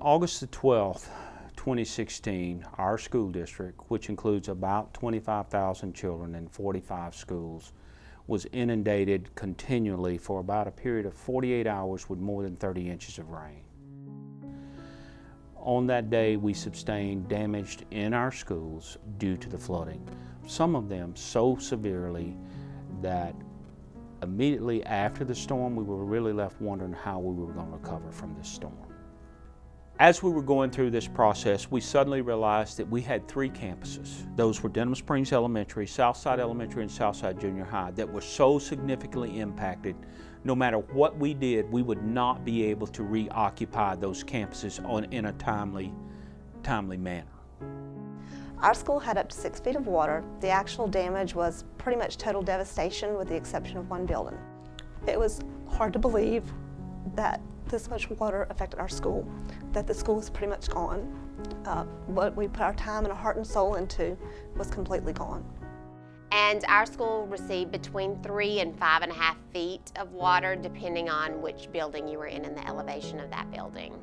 On August the 12th, 2016, our school district, which includes about 25,000 children in 45 schools, was inundated continually for about a period of 48 hours with more than 30 inches of rain. On that day, we sustained damage in our schools due to the flooding, some of them so severely that immediately after the storm, we were really left wondering how we were going to recover from this storm. As we were going through this process, we suddenly realized that we had three campuses. Those were Denham Springs Elementary, Southside Elementary, and Southside Junior High that were so significantly impacted. No matter what we did, we would not be able to reoccupy those campuses in a timely manner. Our school had up to 6 feet of water. The actual damage was pretty much total devastation with the exception of one building. It was hard to believe that this much water affected our school, that the school was pretty much gone. What we put our time and our heart and soul into was completely gone. And our school received between 3 and 5.5 feet of water, depending on which building you were in and the elevation of that building.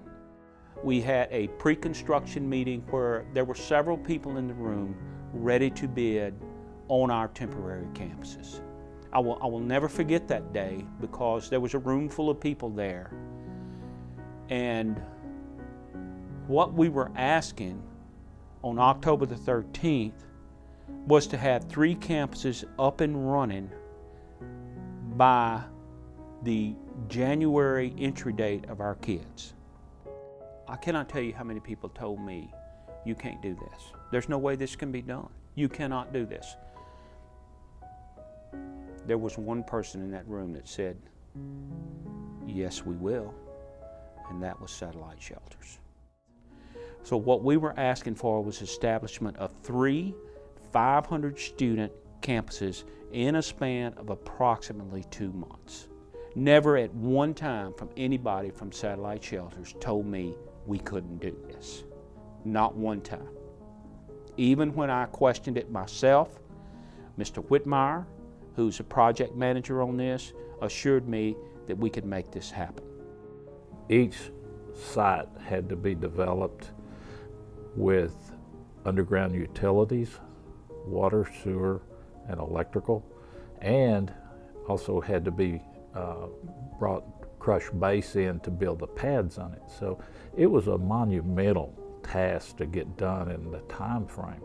We had a pre-construction meeting where there were several people in the room ready to bid on our temporary campuses. I will never forget that day because there was a room full of people there. And what we were asking on October the 13th was to have 3 campuses up and running by the January entry date of our kids. I cannot tell you how many people told me, you can't do this. There's no way this can be done. You cannot do this. There was one person in that room that said, yes, we will, and that was satellite shelters. So what we were asking for was establishment of 3 500-student campuses in a span of approximately 2 months. Never at one time from anybody from satellite shelters told me we couldn't do this. Not one time. Even when I questioned it myself, Mr. Whitmire, who's a project manager on this, assured me that we could make this happen. Each site had to be developed with underground utilities, water, sewer, and electrical, and also had to be brought crushed base in to build the pads on it. So it was a monumental task to get done in the time frame.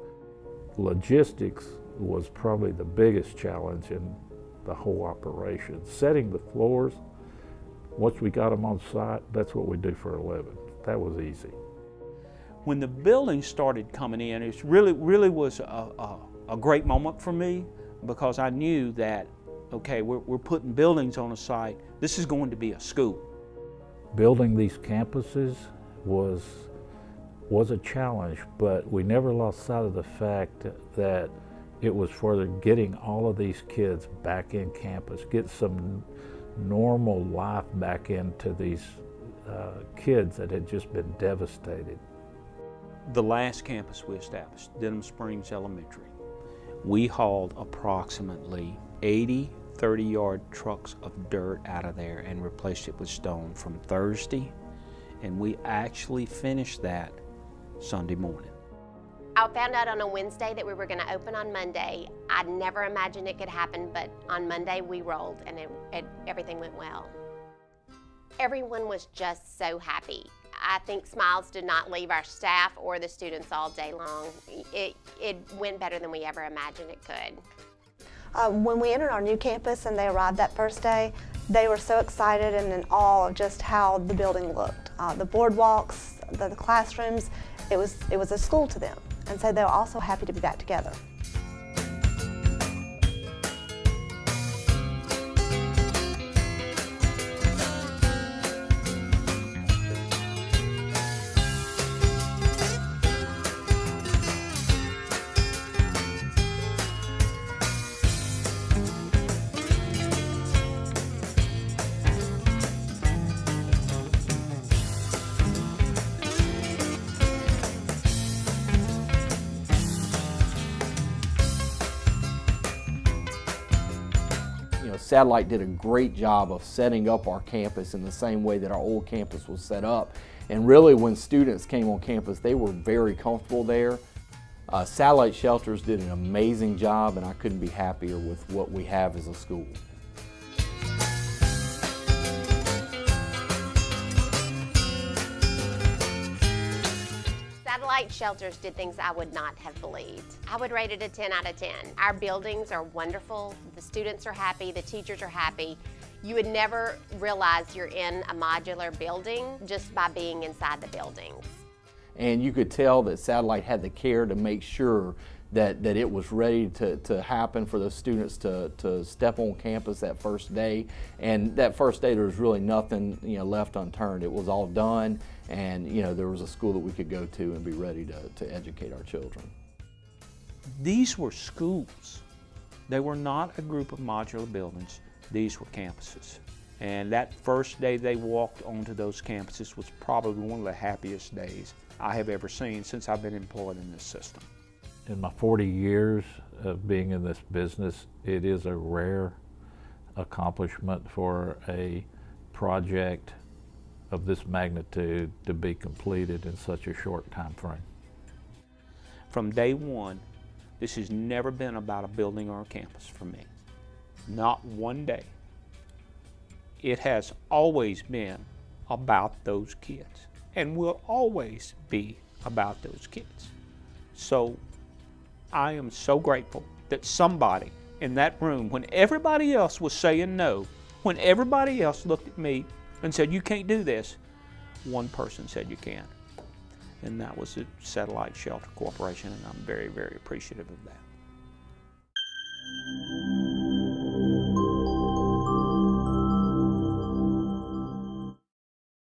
Logistics was probably the biggest challenge in the whole operation. Setting the floors, once we got them on site, that's what we do for a living. That was easy. When the buildings started coming in, it really was a great moment for me because I knew that, okay, we're putting buildings on a site. This is going to be a school. Building these campuses was a challenge, but we never lost sight of the fact that it was for getting all of these kids back in campus, get some normal life back into these kids that had just been devastated. The last campus we established, Denham Springs Elementary, we hauled approximately 80 30-yard trucks of dirt out of there and replaced it with stone from Thursday, and we actually finished that Sunday morning. I found out on a Wednesday that we were going to open on Monday. I'd never imagined it could happen, but on Monday we rolled and everything went well. Everyone was just so happy. I think smiles did not leave our staff or the students all day long. It went better than we ever imagined it could. When we entered our new campus and they arrived that first day, they were so excited and in awe of just how the building looked. The boardwalks, the classrooms, it was a school to them. And so they were also happy to be back together. Satellite did a great job of setting up our campus in the same way that our old campus was set up. And really, when students came on campus, they were very comfortable there. Satellite Shelters did an amazing job, and I couldn't be happier with what we have as a school. Satellite Shelters did things I would not have believed. I would rate it a 10 out of 10. Our buildings are wonderful, the students are happy, the teachers are happy. You would never realize you're in a modular building just by being inside the buildings. And you could tell that Satellite had the care to make sure that it was ready to happen for the students to step on campus that first day. And that first day there was really nothing left unturned. It was all done, and there was a school that we could go to and be ready to educate our children. These were schools. They were not a group of modular buildings. These were campuses. And that first day they walked onto those campuses was probably one of the happiest days I have ever seen since I've been employed in this system. In my 40 years of being in this business, it is a rare accomplishment for a project of this magnitude to be completed in such a short time frame. From day one, this has never been about a building or a campus for me. Not one day. It has always been about those kids and will always be about those kids. So I am so grateful that somebody in that room, when everybody else was saying no, when everybody else looked at me and said, "You can't do this," one person said, "You can." And that was the Satellite Shelter Corporation, and I'm very, very appreciative of that.